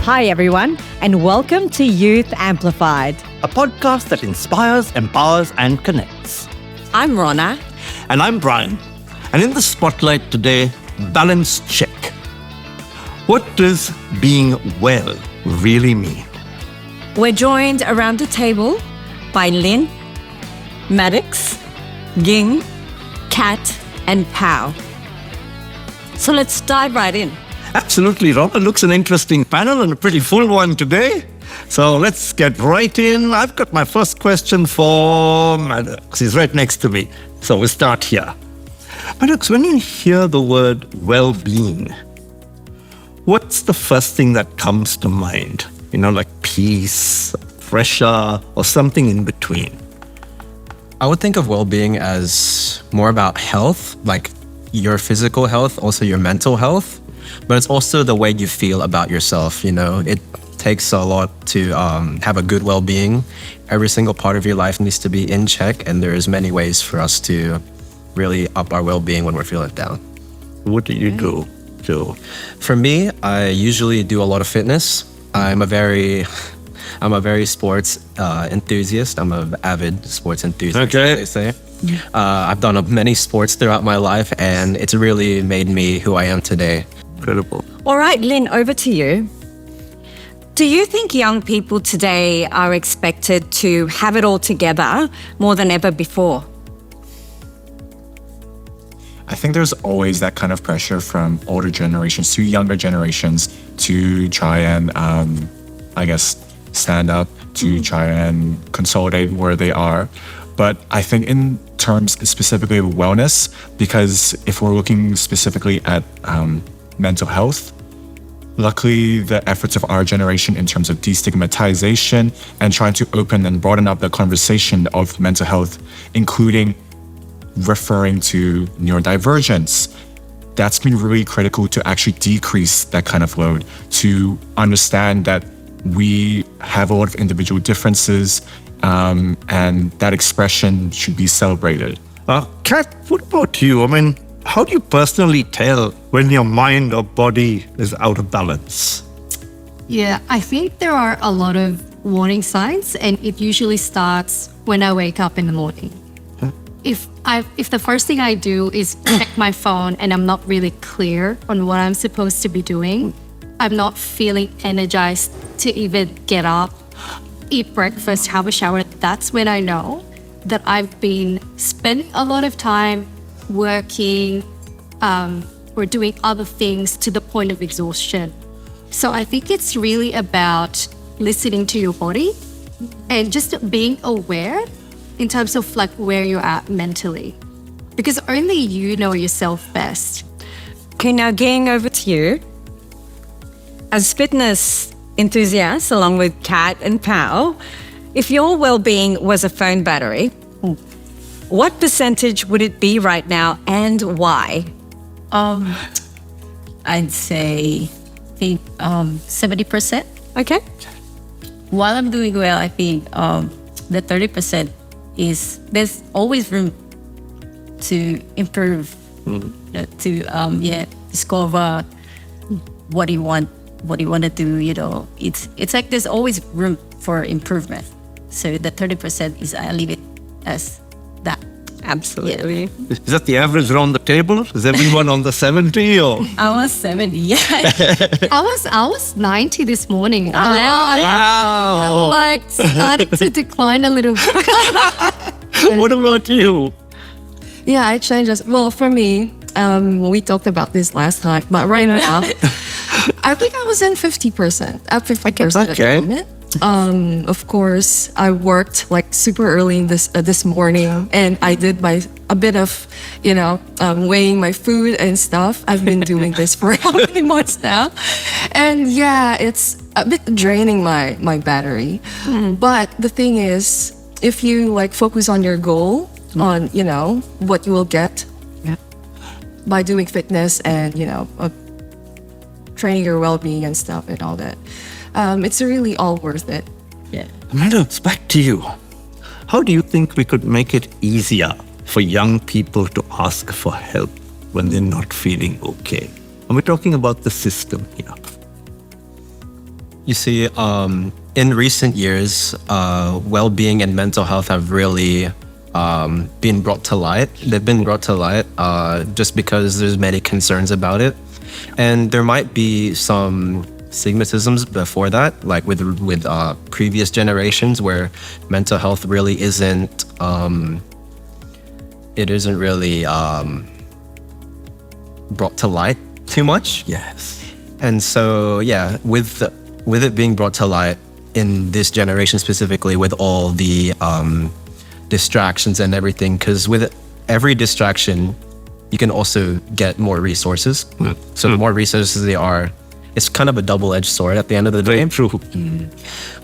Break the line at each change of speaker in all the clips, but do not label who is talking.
Hi, everyone, and welcome to Youth Amplified,
a podcast that inspires, empowers, and connects.
I'm Ronna.
And I'm Brian. And in the spotlight today, balance check. What does being well really mean?
We're joined around the table by Lynn, Maddoux, Ging, Kat, and Pau. So let's dive right in.
Absolutely, Ronna. Looks an interesting panel and a pretty full one today. So let's get right in. I've got my first question for Maddoux. He's right next to me. So we'll start here. Maddoux, when you hear the word well-being, what's the first thing that comes to mind? You know, like peace, pressure, or something in between?
I would think of well-being as more about health, like your physical health, also your mental health. But it's also the way you feel about yourself. You know, it takes a lot to have a good well-being. Every single part of your life needs to be in check, and there's many ways for us to really up our well-being when we're feeling down.
What do you do, Joe?
For me, I usually do a lot of fitness. I'm a very sports enthusiast. I'm an avid sports enthusiast,
Okay.
they say. I've done many sports throughout my life, and it's really made me who I am today.
Incredible.
All right, Lynn, over to you. Do you think young people today are expected to have it all together more than ever before?
I think there's always that kind of pressure from older generations to younger generations to try and, stand up, to try and consolidate where they are. But I think in terms specifically of wellness, because if we're looking specifically at mental health, luckily the efforts of our generation in terms of destigmatization and trying to open and broaden up the conversation of mental health, including referring to neurodivergence, that's been really critical to actually decrease that kind of load, to understand that we have a lot of individual differences, and that expression should be celebrated.
Kat, what about you? I mean, how do you personally tell when your mind or body is out of balance?
Yeah, I think there are a lot of warning signs, and it usually starts when I wake up in the morning. If the first thing I do is check my phone and I'm not really clear on what I'm supposed to be doing, I'm not feeling energized to even get up, eat breakfast, have a shower, that's when I know that I've been spending a lot of time working or doing other things to the point of exhaustion. So I think it's really about listening to your body and just being aware in terms of like where you're at mentally, because only you know yourself best.
Okay, now Ging, over to you. As fitness enthusiasts, along with Kat and Pau, if your well-being was a phone battery, what percentage would it be right now and why?
I'd say 70%.
Okay.
While I'm doing well, I think the 30% is there's always room to improve, to discover what you want to do. You know, it's like there's always room for improvement. So the 30% is I leave it as that.
Absolutely.
Is that the average around the table? Is everyone on the 70 or?
I was 70. Yeah.
I was 90 this morning.
Wow.
Like starting to decline a little bit.
What about you?
Yeah, I changed. Well, for me, we talked about this last time, but right now, I think I was in 50%. At 50%.
Okay.
Of course, I worked like super early in this morning, and I did a bit of, weighing my food and stuff. I've been doing this for how many months now, and yeah, it's a bit draining my battery. But the thing is, if you like focus on your goal, on what you will get by doing fitness and training your well-being and stuff and all that. It's really all worth it.
Yeah.
Maddoux, back to you. How do you think we could make it easier for young people to ask for help when they're not feeling okay? And we're talking about the system here.
You see, in recent years, well-being and mental health have really been brought to light. They've been brought to light just because there's many concerns about it, and there might be some stigmatisms before that, like with previous generations, where mental health really isn't. It isn't really brought to light too much.
Yes.
And so, yeah, with it being brought to light in this generation specifically, with all the distractions and everything, because with every distraction, you can also get more resources. So the more resources there are, it's kind of a double-edged sword at the end of the day.
Very true.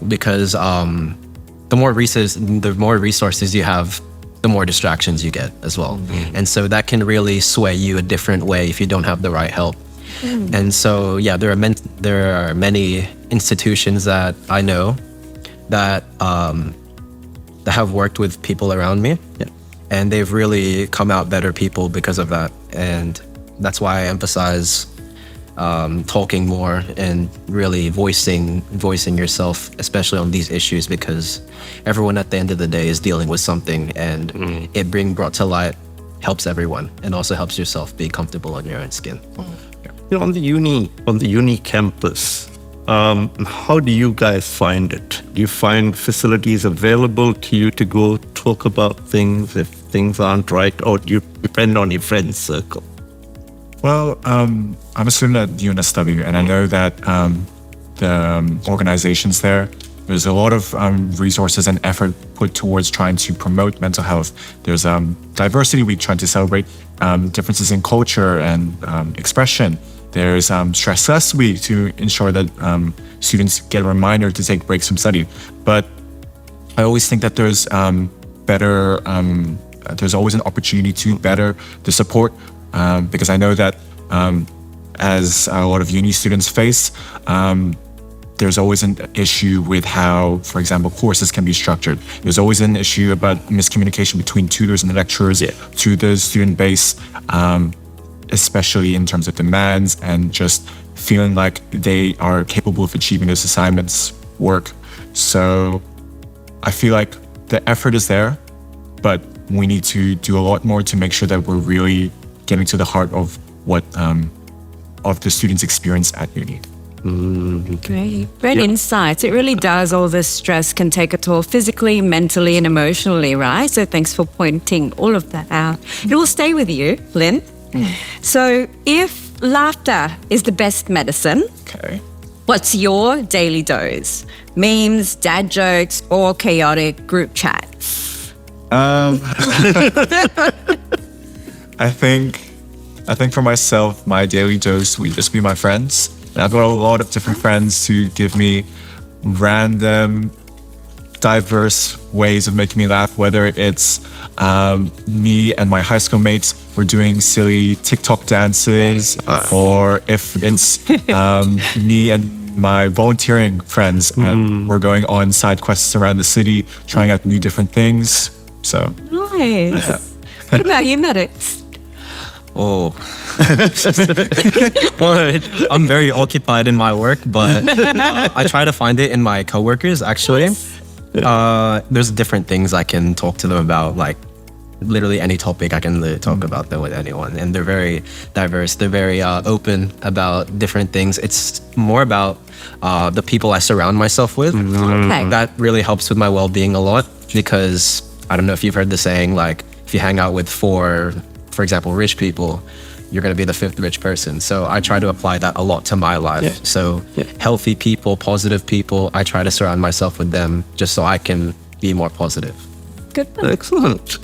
Because the more resources you have, the more distractions you get as well. And so that can really sway you a different way if you don't have the right help. And so, yeah, there are many institutions that I know that that have worked with people around me, and they've really come out better people because of that. And that's why I emphasize talking more and really voicing yourself, especially on these issues, because everyone at the end of the day is dealing with something, and it being brought to light helps everyone, and also helps yourself be comfortable on your own skin.
On the uni campus, how do you guys find it? Do you find facilities available to you to go talk about things if things aren't right, or do you depend on your friends circle?
Well, I'm a student at UNSW, and I know that the organizations there's a lot of resources and effort put towards trying to promote mental health. There's Diversity Week, trying to celebrate differences in culture and expression. There's Stress Less Week to ensure that students get a reminder to take breaks from study. But I always think that there's there's always an opportunity to better the support, because I know that as a lot of uni students face, there's always an issue with how, for example, courses can be structured. There's always an issue about miscommunication between tutors and lecturers to the student base, especially in terms of demands and just feeling like they are capable of achieving those assignments work. So I feel like the effort is there, but we need to do a lot more to make sure that we're really getting to the heart of what of the students' experience at uni.
Great insights. It really does. All this stress can take a toll physically, mentally, and emotionally, right? So thanks for pointing all of that out. It will stay with you, Lynn. So if laughter is the best medicine,
Okay.
what's your daily dose? Memes, dad jokes, or chaotic group chats?
I think for myself, my daily dose would just be my friends. And I've got a lot of different friends who give me random, diverse ways of making me laugh, whether it's me and my high school mates were doing silly TikTok dances, or if it's me and my volunteering friends and we're going on side quests around the city, trying out new different things. So
Nice. What about you, Maddoux?
Oh, well, I'm very occupied in my work, but I try to find it in my coworkers. Actually, there's different things I can talk to them about, like literally any topic. I can talk about them with anyone, and they're very diverse. They're very open about different things. It's more about the people I surround myself with.
Okay.
That really helps with my well-being a lot, because I don't know if you've heard the saying, like if you hang out with four, for example, rich people, you're going to be the fifth rich person. So I try to apply that a lot to my life. So healthy people, positive people, I try to surround myself with them just so I can be more positive.
Good.
Excellent.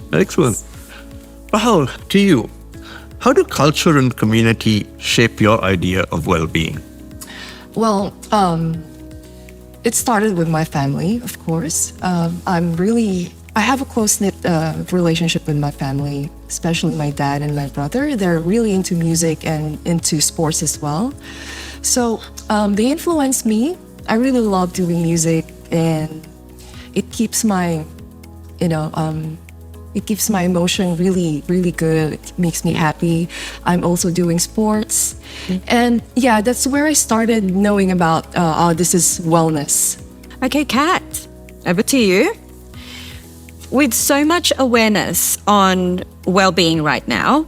Rahul, to you, how do culture and community shape your idea of well-being?
Well, it started with my family, of course. I have a close-knit relationship with my family, especially my dad and my brother. They're really into music and into sports as well. So they influenced me. I really love doing music, and it keeps my, It keeps my emotion really, really good. It makes me happy. I'm also doing sports. And yeah, that's where I started knowing about, this is wellness.
Okay, Kat, over to you. With so much awareness on well-being right now,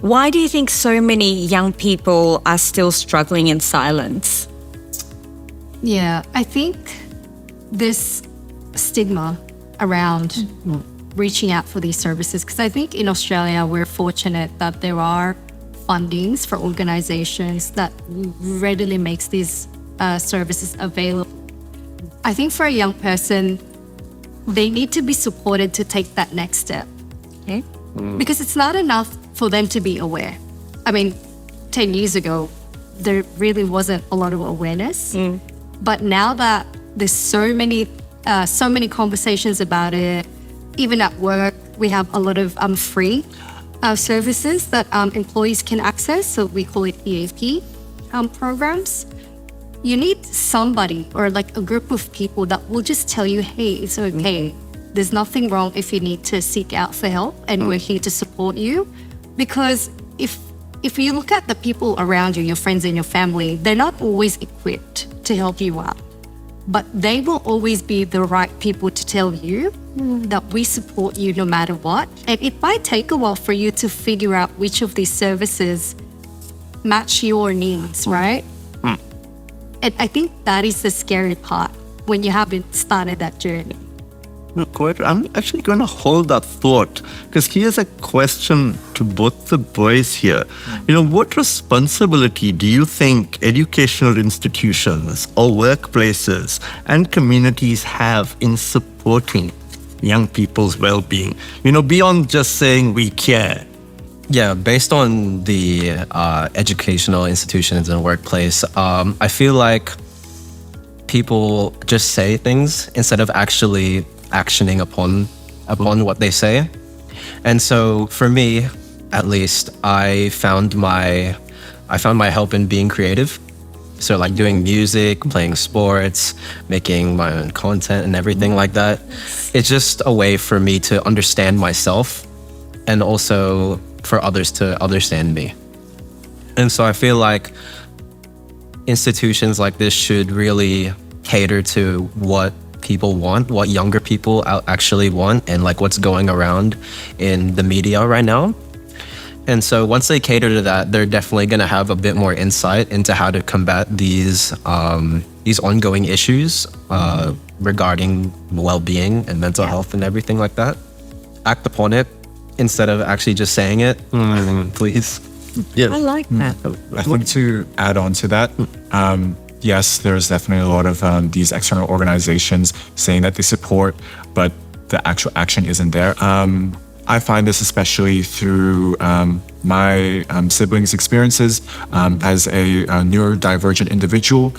why do you think so many young people are still struggling in silence?
Yeah, I think this stigma around reaching out for these services, because I think in Australia we're fortunate that there are fundings for organizations that readily makes these services available. I think for a young person, they need to be supported to take that next step.
Okay.
Because it's not enough for them to be aware. I mean, 10 years ago, there really wasn't a lot of awareness. But now that there's so many conversations about it, even at work, we have a lot of free services that employees can access. So we call it EAP programs. You need somebody or like a group of people that will just tell you, hey, it's okay. There's nothing wrong if you need to seek out for help, and we're here to support you. Because if you look at the people around you, your friends and your family, they're not always equipped to help you out. But they will always be the right people to tell you that we support you no matter what. And it might take a while for you to figure out which of these services match your needs, right? And I think that is the scary part when you haven't started that journey.
No, quite. I'm actually going to hold that thought, because here's a question to both the boys here. What responsibility do you think educational institutions or workplaces and communities have in supporting young people's well-being? Beyond just saying we care.
Yeah, based on the educational institutions and workplace, I feel like people just say things instead of actually actioning upon what they say. And so for me, at least, I found my help in being creative. So like doing music, playing sports, making my own content and everything like that. It's just a way for me to understand myself and also for others to understand me. And so I feel like institutions like this should really cater to what people want, what younger people actually want, and like what's going around in the media right now. And so once they cater to that, they're definitely going to have a bit more insight into how to combat these ongoing issues regarding well-being and mental health and everything like that. Act upon it instead of actually just saying it, please.
Yes.
I like that.
I think to add on to that, yes, there's definitely a lot of these external organizations saying that they support, but the actual action isn't there. I find this especially through my siblings' experiences as a neurodivergent individual.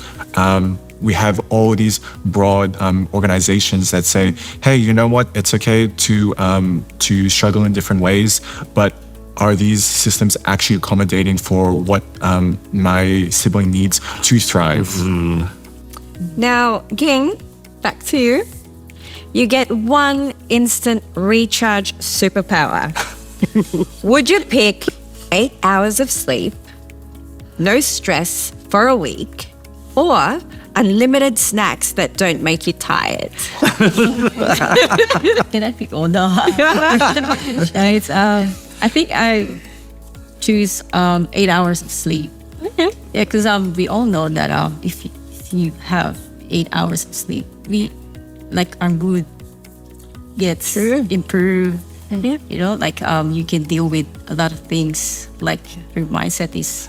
We have all these broad organizations that say, hey, you know what? It's okay to struggle in different ways, but are these systems actually accommodating for what my sibling needs to thrive?
Now, Ging, back to you. You get one instant recharge superpower. Would you pick 8 hours of sleep, no stress for a week, or unlimited snacks that don't make you tired?
Can I pick all? No. Right. I think I choose 8 hours of sleep.
Okay.
Yeah, because we all know that if you have 8 hours of sleep, our mood gets improved. Like you can deal with a lot of things. Like your mindset is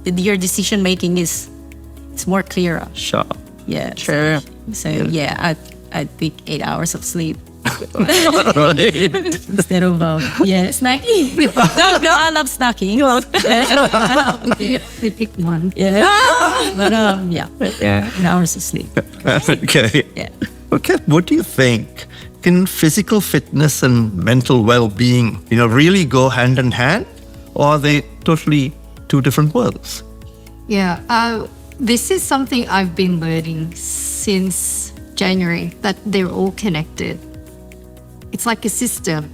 your decision making is more clearer.
Sure.
Yeah.
True.
So I'd pick 8 hours of sleep. Instead of snacking. No, I love snacking.
They pick one.
Yeah. But 8 hours of sleep.
Okay.
Yeah.
Okay, what do you think? Can physical fitness and mental well-being, really go hand in hand? Or are they totally two different worlds?
Yeah, this is something I've been learning since January, that they're all connected. it's like a system,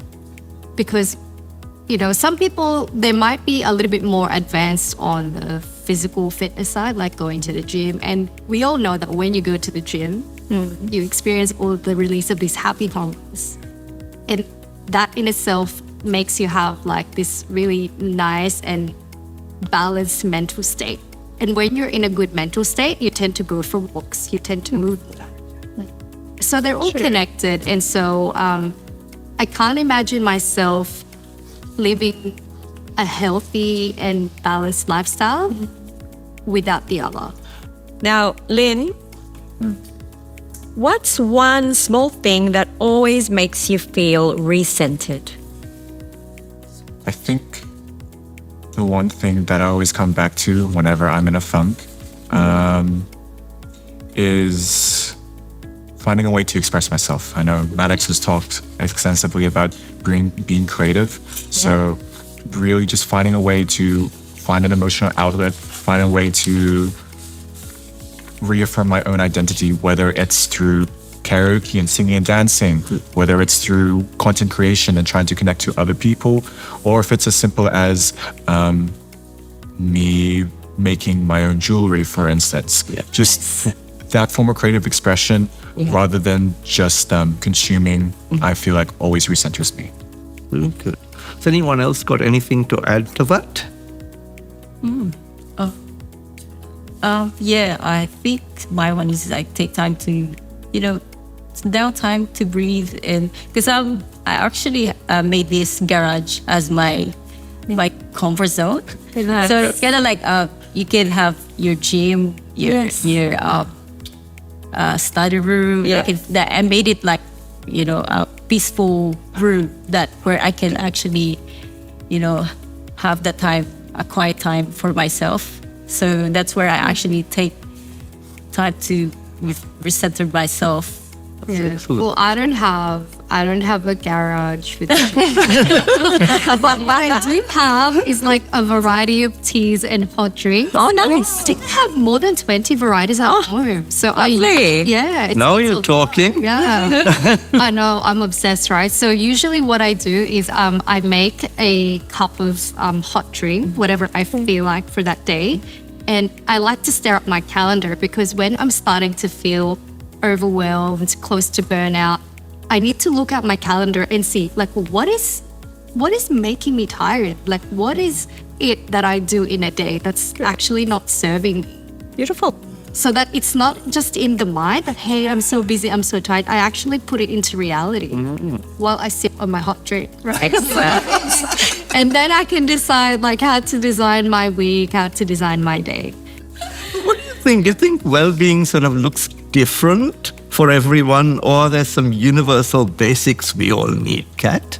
because some people, they might be a little bit more advanced on the physical fitness side, like going to the gym. And we all know that when you go to the gym, you experience all the release of these happy hormones. And that in itself makes you have like this really nice and balanced mental state. And when you're in a good mental state, you tend to go for walks, you tend to move. So they're all connected. And so I can't imagine myself living a healthy and balanced lifestyle without the other.
Now, Lynn, what's one small thing that always makes you feel recentered?
I think the one thing that I always come back to whenever I'm in a funk is finding a way to express myself. I know Maddoux has talked extensively about being creative. So really just finding a way to find an emotional outlet, find a way to reaffirm my own identity, whether it's through karaoke and singing and dancing, whether it's through content creation and trying to connect to other people, or if it's as simple as me making my own jewelry, for instance. Just that form of creative expression rather than just consuming, I feel like always recenters me.
Good. Has anyone else got anything to add to that?
Yeah, I think my one is like take time to, downtime to breathe. And because I actually made this garage as my comfort zone. So it's kind of like you can have your gym, your study room. I made it like a peaceful room where I can actually have that time, a quiet time for myself. So that's where I actually take time to recenter myself.
Yeah. Well, I don't have a garage with but what I do have is like a variety of teas and hot drinks.
Oh, nice.
I think I have more than 20 varieties at home. So
lovely.
Now you're talking.
Yeah. I know, I'm obsessed, right? So usually what I do is I make a cup of hot drink, whatever I feel like for that day. And I like to stare at my calendar, because when I'm starting to feel overwhelmed, close to burnout, I need to look at my calendar and see like what is making me tired? Like what is it that I do in a day that's actually not serving me?
Beautiful.
So that it's not just in the mind that, hey, I'm so busy, I'm so tired. I actually put it into reality while I sip on my hot drink. Right. And then I can decide like how to design my week, how to design my day.
What do you think? Do you think well-being sort of looks different for everyone, or there's some universal basics we all need, Kat?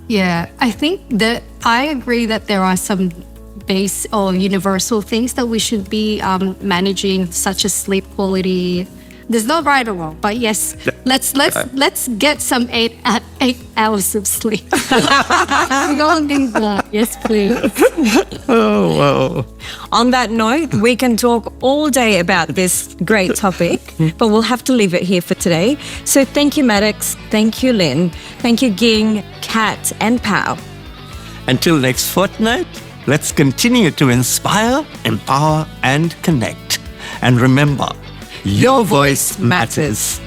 Yeah, I think that I agree that there are some base or universal things that we should be managing, such as sleep quality. There's no right or wrong, but yes, let's get some 8 hours of sleep. Yes, please.
Oh, wow.
On that note, we can talk all day about this great topic, but we'll have to leave it here for today. So thank you, Maddoux. Thank you, Lynn. Thank you, Ging, Kat, and Pau.
Until next fortnight, let's continue to inspire, empower, and connect. And remember, your voice matters.